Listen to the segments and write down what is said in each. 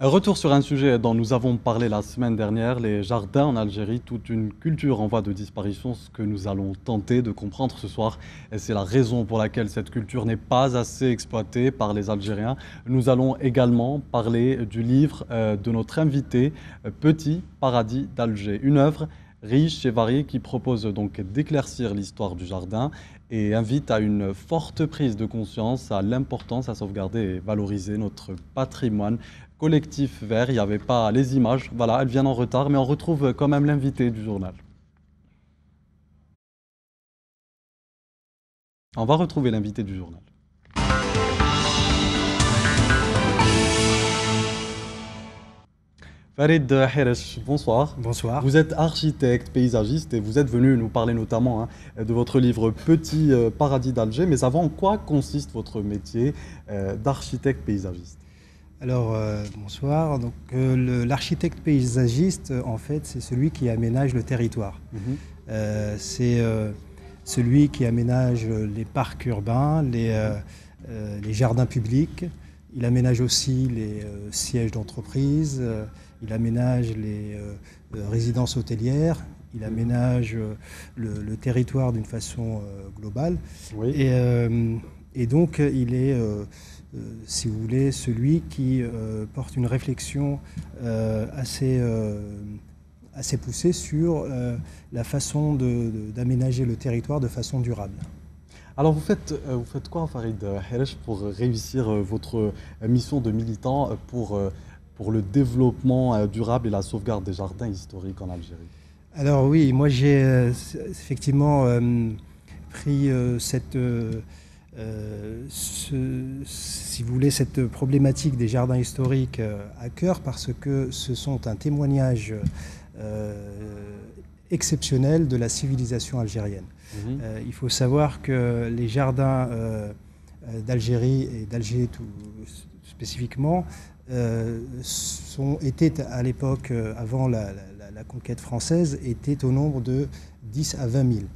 Un retour sur un sujet dont nous avons parlé la semaine dernière, les jardins en Algérie, toute une culture en voie de disparition, ce que nous allons tenter de comprendre ce soir. Et c'est la raison pour laquelle cette culture n'est pas assez exploitée par les Algériens. Nous allons également parler du livre de notre invité, Petit paradis d'Alger, une œuvre riche et variée qui propose donc d'éclaircir l'histoire du jardin et invite à une forte prise de conscience à l'importance à sauvegarder et valoriser notre patrimoine collectif vert. Il n'y avait pas les images, voilà, elles viennent en retard, mais on retrouve quand même l'invité du journal. On va retrouver l'invité du journal. Farid Heresh, bonsoir. Bonsoir. Vous êtes architecte, paysagiste et vous êtes venu nous parler notamment de votre livre Petit paradis d'Alger. Mais avant, en quoi consiste votre métier d'architecte paysagiste? Alors, bonsoir. Donc, l'architecte paysagiste, en fait, c'est celui qui aménage le territoire. Mhm. C'est celui qui aménage les parcs urbains, les jardins publics. Il aménage aussi les sièges d'entreprise. Il aménage les résidences hôtelières. Il aménage le territoire d'une façon globale. Oui. Et donc, il est, si vous voulez, celui qui porte une réflexion assez poussée sur la façon d'aménager le territoire de façon durable. Alors vous faites quoi, Farid Heresh, pour réussir votre mission de militant pour le développement durable et la sauvegarde des jardins historiques en Algérie? Alors oui, moi j'ai effectivement pris si vous voulez, cette problématique des jardins historiques à cœur parce que ce sont un témoignage exceptionnel de la civilisation algérienne. Il faut savoir que les jardins d'Algérie et d'Alger tout spécifiquement étaient à l'époque, avant la conquête française, étaient au nombre de 10 à 20 000.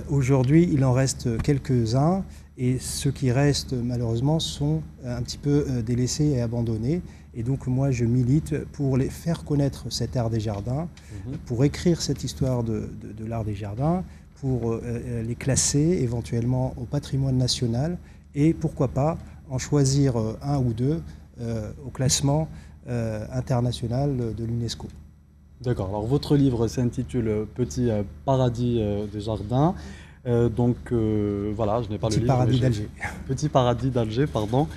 Aujourd'hui, il en reste quelques-uns et ceux qui restent, malheureusement, sont un petit peu délaissés et abandonnés. Et donc, moi, je milite pour les faire connaître cet art des jardins, pour écrire cette histoire de l'art des jardins, pour les classer éventuellement au patrimoine national et pourquoi pas en choisir un ou deux au classement international de l'UNESCO. D'accord. Alors votre livre s'intitule Petit paradis des jardins. Voilà, je n'ai pas le livre. Paradis d'Alger. Petit paradis d'Alger, pardon.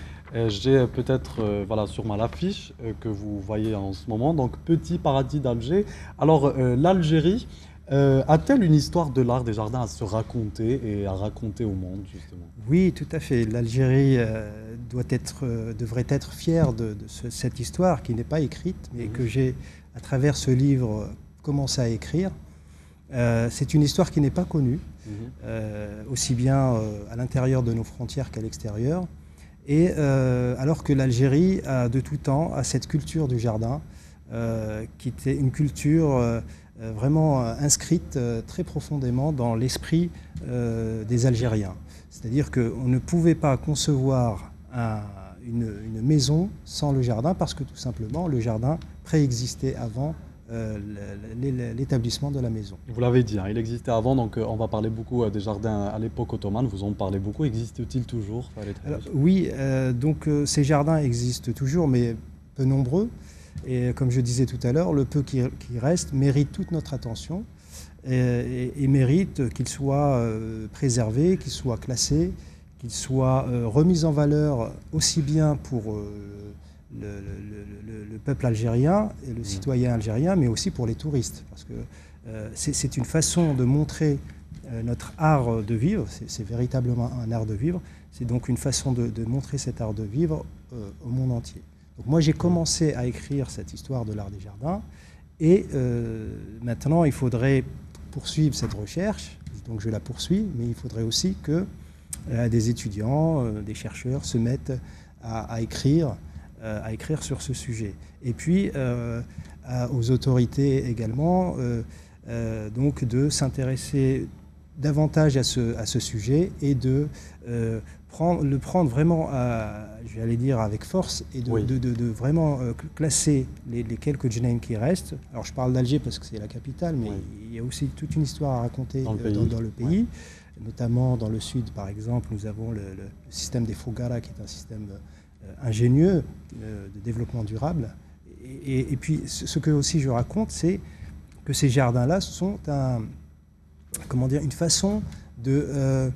J'ai peut-être voilà, sur l'affiche que vous voyez en ce moment. Donc Petit paradis d'Alger. Alors l'Algérie a-t-elle une histoire de l'art des jardins à se raconter et à raconter au monde, justement? Oui, tout à fait. L'Algérie devrait être fière de cette histoire qui n'est pas écrite, mais que j'ai, à travers ce livre, commencé à écrire. C'est une histoire qui n'est pas connue, aussi bien à l'intérieur de nos frontières qu'à l'extérieur. Et alors que l'Algérie, de tout temps, a cette culture du jardin, qui était une culture vraiment inscrite très profondément dans l'esprit des Algériens. C'est-à-dire qu'on ne pouvait pas concevoir une maison sans le jardin parce que tout simplement le jardin préexistait avant l'établissement de la maison. Vous l'avez dit, il existait avant, donc on va parler beaucoup des jardins à l'époque ottomane, vous en parlez beaucoup. Existe-t-il toujours? Alors, oui, donc ces jardins existent toujours, mais peu nombreux. Et comme je disais tout à l'heure, le peu qui reste mérite toute notre attention et mérite qu'il soit préservé, qu'il soit classé, qu'il soit remis en valeur aussi bien pour le peuple algérien et le citoyen algérien, mais aussi pour les touristes. Parce que c'est une façon de montrer notre art de vivre, c'est véritablement un art de vivre, c'est donc une façon de montrer cet art de vivre au monde entier. Donc moi j'ai commencé à écrire cette histoire de l'art des jardins et maintenant il faudrait poursuivre cette recherche, donc je la poursuis, mais il faudrait aussi que des étudiants, des chercheurs se mettent à écrire sur ce sujet. Et puis aux autorités également, donc de s'intéresser davantage à ce sujet et de le prendre vraiment, j'allais dire, avec force et de vraiment classer les quelques Jenaïm qui restent. Alors je parle d'Alger parce que c'est la capitale, mais il y a aussi toute une histoire à raconter dans le pays. Notamment dans le sud, par exemple, nous avons le système des Fougara, qui est un système ingénieux de développement durable. Et puis ce que aussi je raconte, c'est que ces jardins-là sont une façon de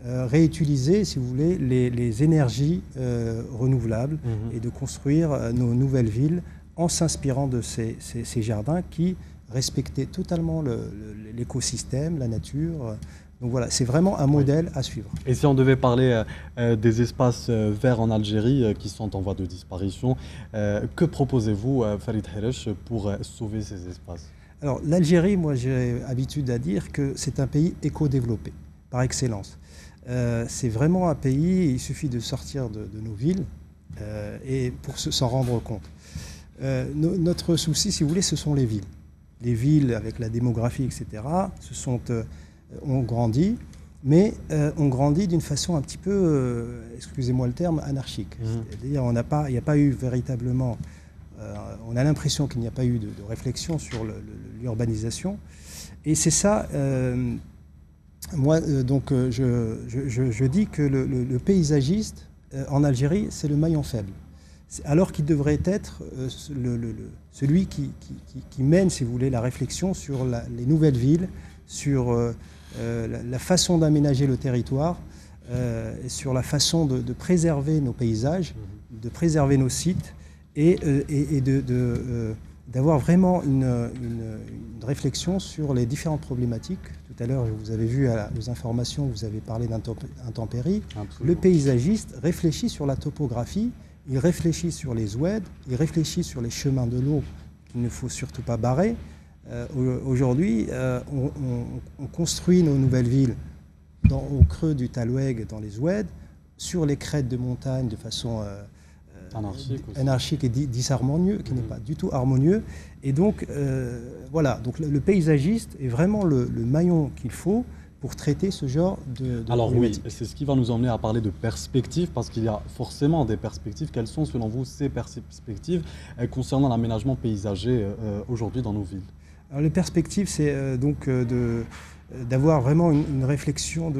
réutiliser, si vous voulez, les énergies renouvelables et de construire nos nouvelles villes en s'inspirant de ces jardins qui respectaient totalement l'écosystème, la nature. Donc voilà, c'est vraiment un modèle à suivre. Et si on devait parler des espaces verts en Algérie qui sont en voie de disparition, que proposez-vous, Farid Heresh, pour sauver ces espaces? Alors l'Algérie, moi j'ai l'habitude à dire que c'est un pays éco-développé, par excellence. C'est vraiment un pays, il suffit de sortir de nos villes et pour s'en rendre compte. Notre souci, si vous voulez, ce sont les villes. Les villes, avec la démographie, etc., on grandit, mais on grandit d'une façon un petit peu, excusez-moi le terme, anarchique. C'est-à-dire il n'y a pas eu véritablement, on a l'impression qu'il n'y a pas eu de réflexion sur l'urbanisation. Et c'est ça, moi, donc, je dis que le paysagiste en Algérie, c'est le maillon faible. Alors qu'il devrait être celui qui mène, si vous voulez, la réflexion sur les nouvelles villes, sur la façon d'aménager le territoire, sur la façon de préserver nos paysages, de préserver nos sites et d'avoir vraiment une réflexion sur les différentes problématiques. Tout à l'heure, vous avez vu aux informations, vous avez parlé d'intempéries. Le paysagiste réfléchit sur la topographie, il réfléchit sur les oueds, il réfléchit sur les chemins de l'eau qu'il ne faut surtout pas barrer. Aujourd'hui, on construit nos nouvelles villes au creux du Taloueg, dans les oueds, sur les crêtes de montagne de façon anarchique et disharmonieux, qui n'est pas du tout harmonieux. Et donc, voilà, donc le paysagiste est vraiment le maillon qu'il faut pour traiter ce genre de Alors oui, c'est ce qui va nous emmener à parler de perspectives, parce qu'il y a forcément des perspectives. Quelles sont selon vous ces perspectives concernant l'aménagement paysager aujourd'hui dans nos villes? Alors les perspectives, c'est donc d'avoir vraiment une réflexion,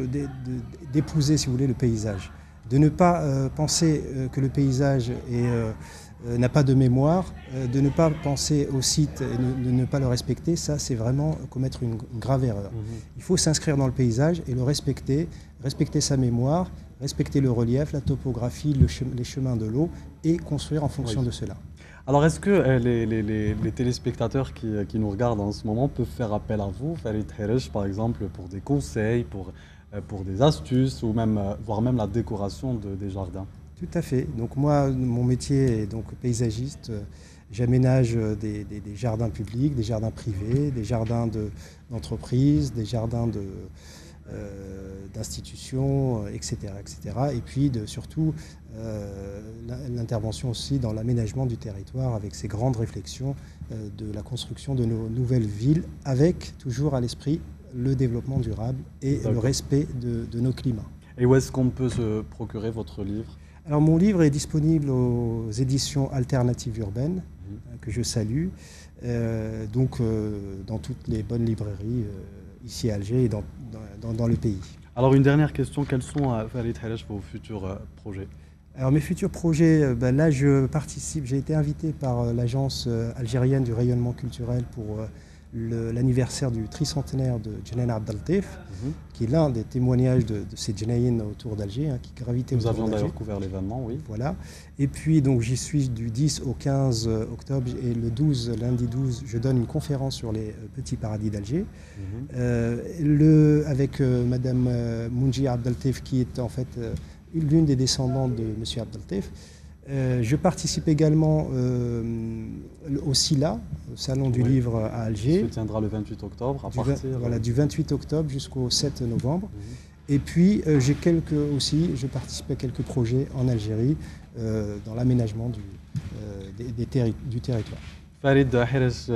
d'épouser, si vous voulez, le paysage. De ne pas penser que le paysage n'a pas de mémoire, de ne pas penser au site et de ne pas le respecter, ça c'est vraiment commettre une grave erreur. Il faut s'inscrire dans le paysage et le respecter sa mémoire, respecter le relief, la topographie, les chemins de l'eau et construire en fonction de cela. Alors est-ce que les téléspectateurs qui nous regardent en ce moment peuvent faire appel à vous, Farid Heresh par exemple, pour des conseils, pour des astuces ou même, voire même la décoration des jardins? Tout à fait. Donc moi, mon métier est donc paysagiste. J'aménage des jardins publics, des jardins privés, des jardins d'entreprises, des jardins d'institutions, etc., etc. Et puis surtout l'intervention aussi dans l'aménagement du territoire avec ces grandes réflexions de la construction de nos nouvelles villes, avec toujours à l'esprit le développement durable et le respect de nos climats. Et où est-ce qu'on peut se procurer votre livre? Alors mon livre est disponible aux éditions Alternatives Urbaines, que je salue, dans toutes les bonnes librairies ici à Alger et dans le pays. Alors une dernière question, quels sont, Farid Heresh, vos futurs projets? Alors mes futurs projets, là je participe, j'ai été invité par l'agence algérienne du rayonnement culturel pour l'anniversaire du tricentenaire de Djenaïn Abdeltif, qui est l'un des témoignages de ces Djenaïn autour d'Alger, qui gravitaient autour d'Alger. Nous avions d'ailleurs couvert l'événement, oui. Voilà. Et puis donc j'y suis du 10 au 15 octobre et le 12, lundi 12, je donne une conférence sur les petits paradis d'Alger, avec Madame Mounji Abdeltif, qui est en fait l'une des descendantes de Monsieur Abdeltif. Je participe également au SILA, au Salon du Livre à Alger. Ça se tiendra le 28 octobre, du 28 octobre jusqu'au 7 novembre. Et puis, je participe à quelques projets en Algérie dans l'aménagement du territoire. Farid Heresh,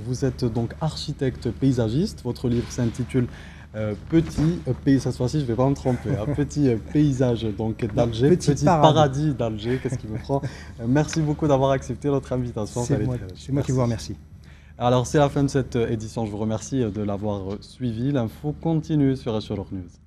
vous êtes donc architecte paysagiste. Votre livre s'intitule Petit pays, cette fois-ci je ne vais pas me tromper, un petit paysage donc d'Alger, Petit paradis d'Alger, qu'est-ce qui me prend. Merci beaucoup d'avoir accepté notre invitation. C'est moi qui vous remercie. Alors c'est la fin de cette édition, je vous remercie de l'avoir suivi. L'info continue sur Echelon News.